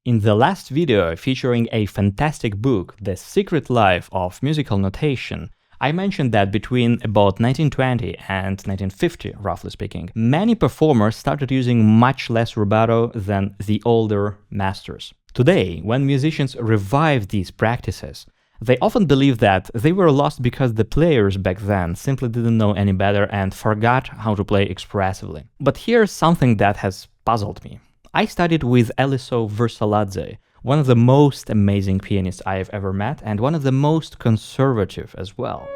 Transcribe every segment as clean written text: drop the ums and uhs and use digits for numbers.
In the last video featuring a fantastic book, The Secret Life of Musical Notation, I mentioned that between about 1920 and 1950, roughly speaking, many performers started using much less rubato than the older masters. Today, when musicians revive these practices, they often believe that they were lost because the players back then simply didn't know any better and forgot how to play expressively. But here's something that has puzzled me. I studied with Eliseo Versaladze, one of the most amazing pianists I have ever met and one of the most conservative as well.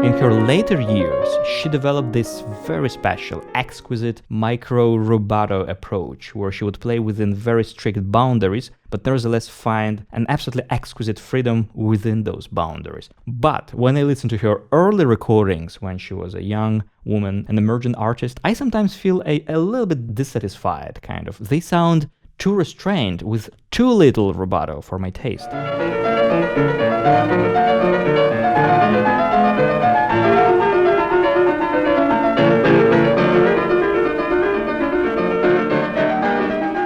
In her later years, she developed this very special, exquisite micro-rubato approach, where she would play within very strict boundaries, but nevertheless find an absolutely exquisite freedom within those boundaries. But when I listen to her early recordings when she was a young woman, an emerging artist, I sometimes feel a little bit dissatisfied, kind of. They sound too restrained, with too little rubato for my taste.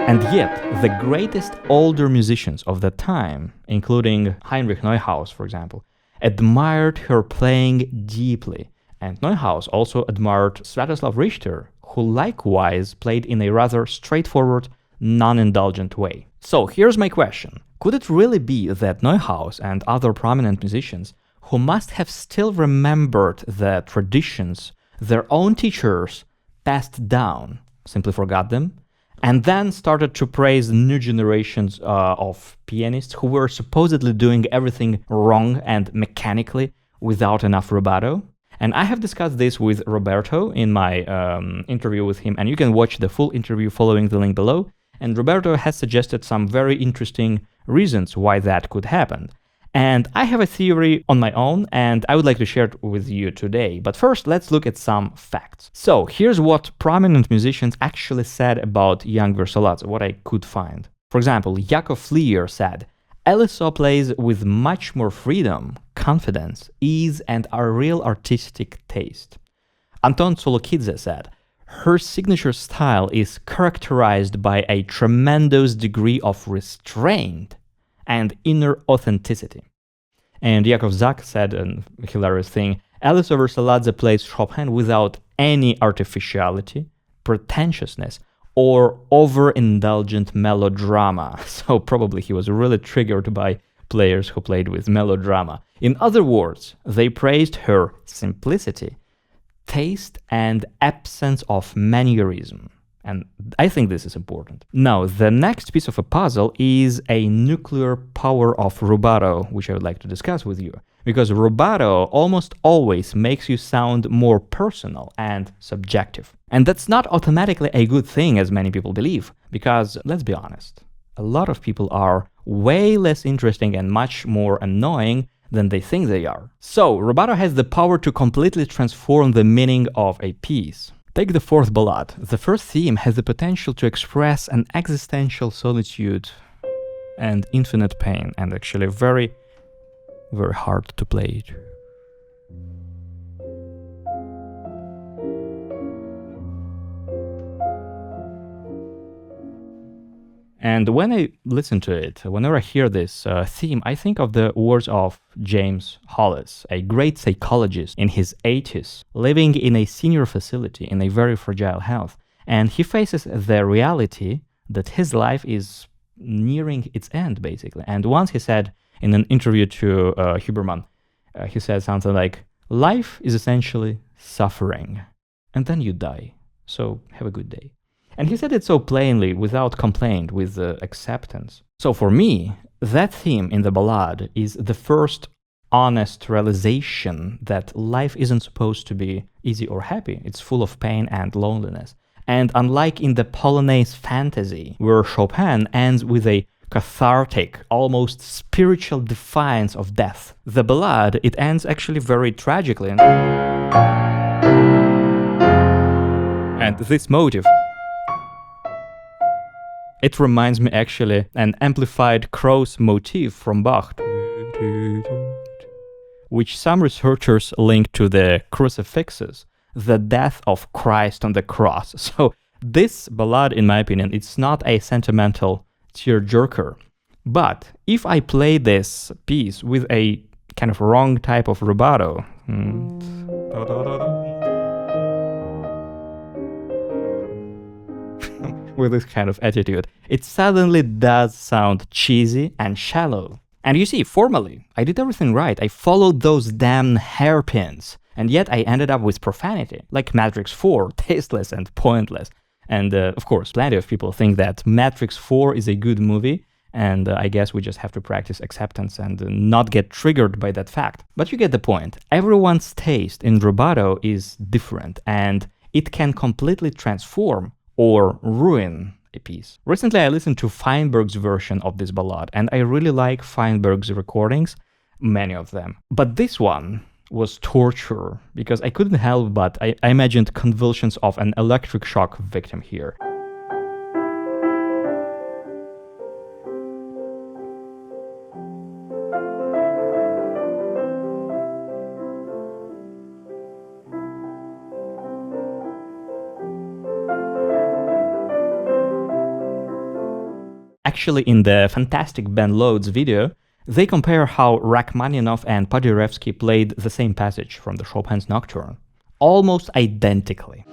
And yet, the greatest older musicians of that time, including Heinrich Neuhaus, for example, admired her playing deeply. And Neuhaus also admired Sviatoslav Richter, who likewise played in a rather straightforward, non-indulgent way. So here's my question. Could it really be that Neuhaus and other prominent musicians, who must have still remembered the traditions their own teachers passed down, simply forgot them, and then started to praise new generations of pianists who were supposedly doing everything wrong and mechanically without enough rubato? And I have discussed this with Roberto in my interview with him, and you can watch the full interview following the link below. And Roberto has suggested some very interesting reasons why that could happen. And I have a theory on my own, and I would like to share it with you today. But first, let's look at some facts. So here's what prominent musicians actually said about young Versaladze, what I could find. For example, Yakov Flier said, "Eliseo plays with much more freedom, confidence, ease, and a real artistic taste." Anton Solokidze said, "Her signature style is characterized by a tremendous degree of restraint and inner authenticity." And Yakov Zak said a hilarious thing, "Eliseo Versaladze plays Chopin without any artificiality, pretentiousness, or overindulgent melodrama." So probably he was really triggered by players who played with melodrama. In other words, they praised her simplicity, taste, and absence of mannerism. And I think this is important. Now, the next piece of a puzzle is a nuclear power of rubato, which I would like to discuss with you. Because rubato almost always makes you sound more personal and subjective. And that's not automatically a good thing, as many people believe. Because, let's be honest, a lot of people are way less interesting and much more annoying than they think they are. So, rubato has the power to completely transform the meaning of a piece. Take the fourth ballade. The first theme has the potential to express an existential solitude and infinite pain, and actually very, very hard to play it. And when I listen to it, whenever I hear this theme, I think of the words of James Hollis, a great psychologist in his 80s, living in a senior facility in a very fragile health. And he faces the reality that his life is nearing its end, basically. And once he said in an interview to Huberman, he said something like, "Life is essentially suffering, and then you die. So have a good day." And he said it so plainly, without complaint, with acceptance. So for me, that theme in the ballad is the first honest realization that life isn't supposed to be easy or happy. It's full of pain and loneliness. And unlike in the Polonaise fantasy, where Chopin ends with a cathartic, almost spiritual defiance of death, the ballad, it ends actually very tragically. And this motive, it reminds me actually an amplified cross motif from Bach, which some researchers link to the crucifixes, the death of Christ on the cross. So this ballad, in my opinion, it's not a sentimental tearjerker. But if I play this piece with a kind of wrong type of rubato, with this kind of attitude, it suddenly does sound cheesy and shallow. And you see, formally, I did everything right. I followed those damn hairpins, and yet I ended up with profanity, like Matrix 4, tasteless and pointless. And of course, plenty of people think that Matrix 4 is a good movie, and I guess we just have to practice acceptance and not get triggered by that fact. But you get the point. Everyone's taste in rubato is different, and it can completely transform or ruin a piece. Recently, I listened to Feinberg's version of this ballad, and I really like Feinberg's recordings, many of them. But this one was torture, because I couldn't help but I imagined convulsions of an electric shock victim here. Actually, in the fantastic Ben Lode's video, they compare how Rachmaninoff and Paderewski played the same passage from the Chopin's Nocturne, almost identically.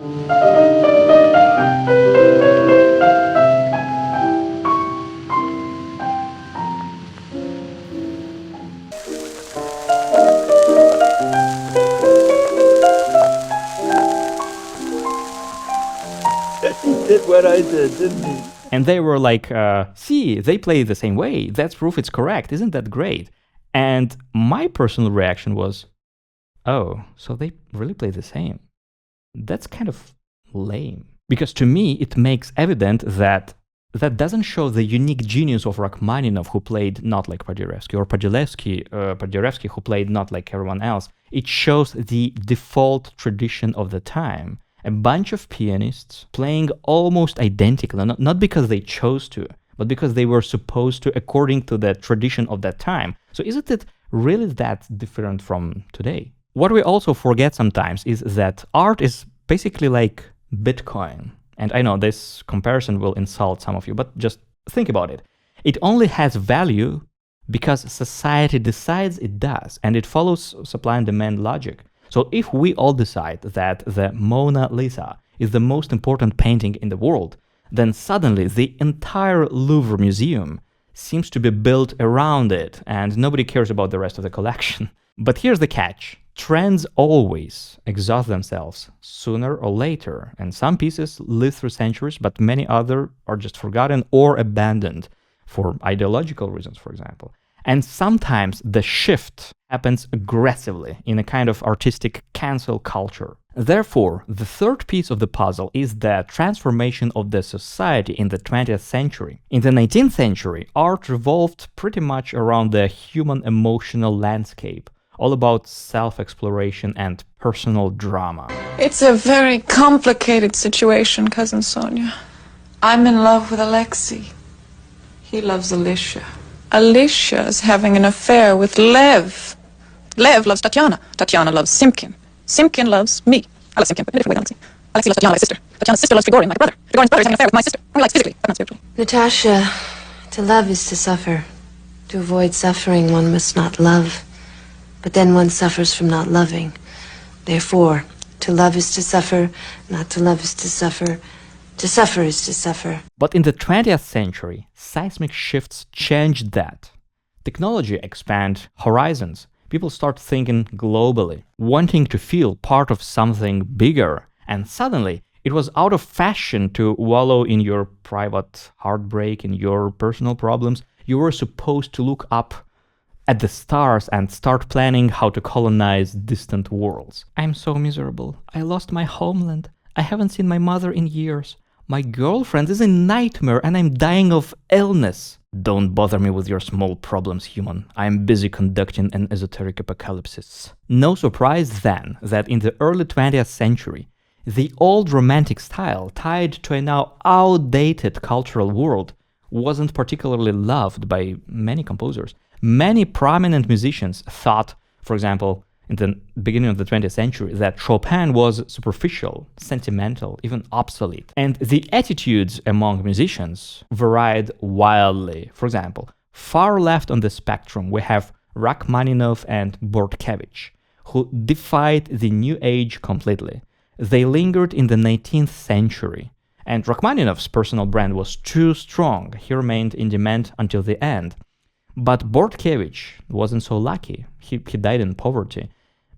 He did what I did, didn't he? And they were like, see, they play the same way. That's proof it's correct. Isn't that great? And my personal reaction was, oh, so they really play the same. That's kind of lame. Because to me, it makes evident that that doesn't show the unique genius of Rachmaninoff, who played not like Paderewski, or Paderewski, who played not like everyone else. It shows the default tradition of the time. A bunch of pianists playing almost identically, not because they chose to, but because they were supposed to according to the tradition of that time. So isn't it really that different from today? What we also forget sometimes is that art is basically like Bitcoin. And I know this comparison will insult some of you, but just think about it. It only has value because society decides it does, and it follows supply and demand logic. So if we all decide that the Mona Lisa is the most important painting in the world, then suddenly the entire Louvre Museum seems to be built around it, and nobody cares about the rest of the collection. But here's the catch. Trends always exhaust themselves sooner or later, and some pieces live through centuries, but many others are just forgotten or abandoned for ideological reasons, for example. And sometimes the shift happens aggressively in a kind of artistic cancel culture. Therefore, the third piece of the puzzle is the transformation of the society in the 20th century. In the 19th century, art revolved pretty much around the human emotional landscape, all about self-exploration and personal drama. It's a very complicated situation, Cousin Sonia. I'm in love with Alexei. He loves Alicia. Alicia is having an affair with Lev. Lev loves Tatiana. Tatiana loves Simkin. Simkin loves me. I love Simkin, but in a different way than Alexei. Alexei loves Tatiana, my sister. Tatiana's sister loves Grigorin, my brother. Grigorin's brother is having an affair with my sister. Only likes physically, but not spiritually. Natasha, to love is to suffer. To avoid suffering, one must not love. But then one suffers from not loving. Therefore, to love is to suffer, not to love is to suffer. To suffer is to suffer. But in the 20th century, seismic shifts changed that. Technology expand horizons. People start thinking globally, wanting to feel part of something bigger. And suddenly, it was out of fashion to wallow in your private heartbreak, in your personal problems. You were supposed to look up at the stars and start planning how to colonize distant worlds. I'm so miserable. I lost my homeland. I haven't seen my mother in years. My girlfriend is a nightmare and I'm dying of illness. Don't bother me with your small problems, human. I'm busy conducting an esoteric apocalypse. No surprise then that in the early 20th century, the old romantic style tied to a now outdated cultural world wasn't particularly loved by many composers. Many prominent musicians thought for example, in the beginning of the 20th century, that Chopin was superficial, sentimental, even obsolete. And the attitudes among musicians varied wildly. For example, far left on the spectrum, we have Rachmaninoff and Bortkiewicz, who defied the new age completely. They lingered in the 19th century, and Rachmaninoff's personal brand was too strong. He remained in demand until the end. But Bortkiewicz wasn't so lucky. He died in poverty.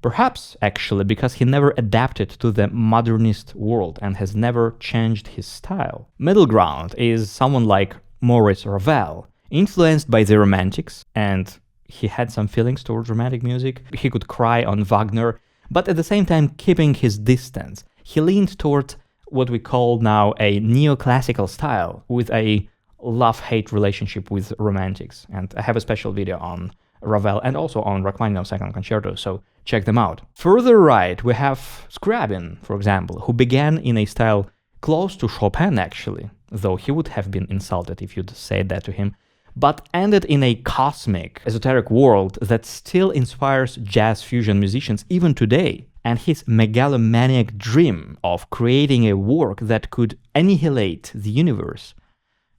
Perhaps, actually, because he never adapted to the modernist world and has never changed his style. Middle ground is someone like Maurice Ravel, influenced by the Romantics, and he had some feelings towards romantic music. He could cry on Wagner, but at the same time keeping his distance. He leaned toward what we call now a neoclassical style, with a love-hate relationship with Romantics. And I have a special video on Ravel and also on Rachmaninoff's Second Concerto, so check them out. Further right, we have Scriabin, for example, who began in a style close to Chopin, actually, though he would have been insulted if you'd said that to him, but ended in a cosmic, esoteric world that still inspires jazz fusion musicians even today. And his megalomaniac dream of creating a work that could annihilate the universe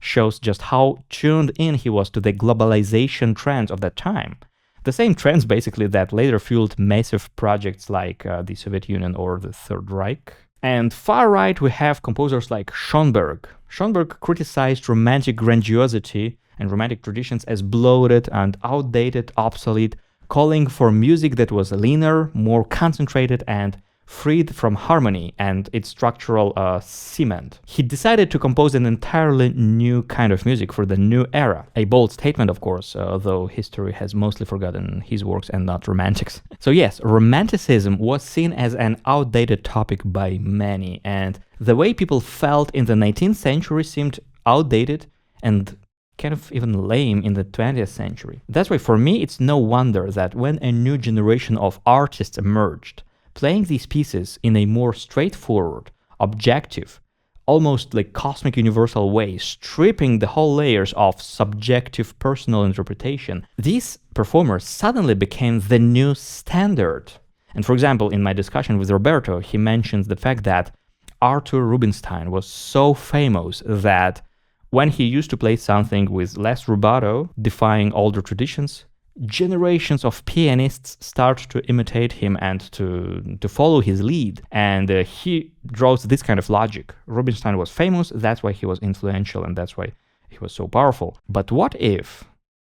shows just how tuned in he was to the globalization trends of that time. The same trends, basically, that later fueled massive projects like the Soviet Union or the Third Reich. And far right, we have composers like Schoenberg. Schoenberg criticized romantic grandiosity and romantic traditions as bloated and outdated, obsolete, calling for music that was leaner, more concentrated, and freed from harmony and its structural cement. He decided to compose an entirely new kind of music for the new era. A bold statement, of course, though history has mostly forgotten his works and not Romantics. So yes, Romanticism was seen as an outdated topic by many, and the way people felt in the 19th century seemed outdated and kind of even lame in the 20th century. That's why for me it's no wonder that when a new generation of artists emerged, playing these pieces in a more straightforward, objective, almost like cosmic universal way, stripping the whole layers of subjective personal interpretation, these performers suddenly became the new standard. And for example, in my discussion with Rubato, he mentions the fact that Arthur Rubinstein was so famous that when he used to play something with less rubato, defying older traditions, generations of pianists start to imitate him and to follow his lead. And he draws this kind of logic. Rubinstein was famous, that's why he was influential, and that's why he was so powerful. But what if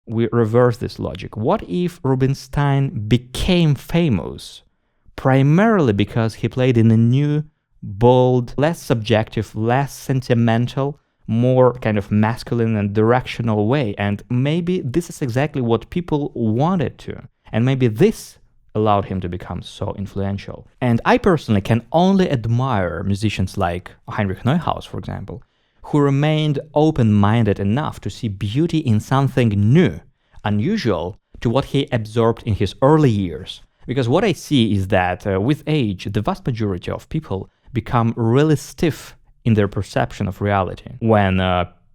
we reverse this logic? What if Rubinstein became famous primarily because he played in a new, bold, less subjective, less sentimental, more kind of masculine and directional way? And maybe this is exactly what people wanted to. And maybe this allowed him to become so influential. And I personally can only admire musicians like Heinrich Neuhaus, for example, who remained open-minded enough to see beauty in something new, unusual to what he absorbed in his early years. Because what I see is that with age, the vast majority of people become really stiff in their perception of reality. When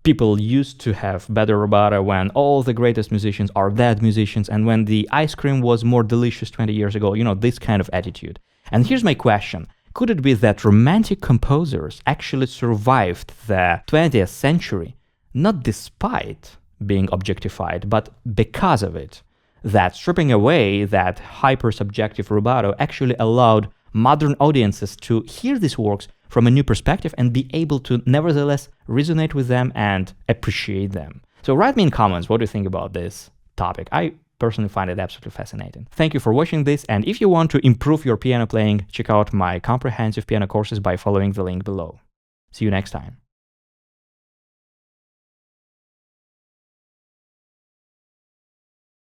people used to have better rubato, when all the greatest musicians are dead musicians, and when the ice cream was more delicious 20 years ago, you know, this kind of attitude. And here's my question. Could it be that romantic composers actually survived the 20th century, not despite being objectified, but because of it? That stripping away that hyper-subjective rubato actually allowed modern audiences to hear these works from a new perspective and be able to nevertheless resonate with them and appreciate them. So write me in comments what do you think about this topic. I personally find it absolutely fascinating. Thank you for watching this, and if you want to improve your piano playing, check out my comprehensive piano courses by following the link below. See you next time.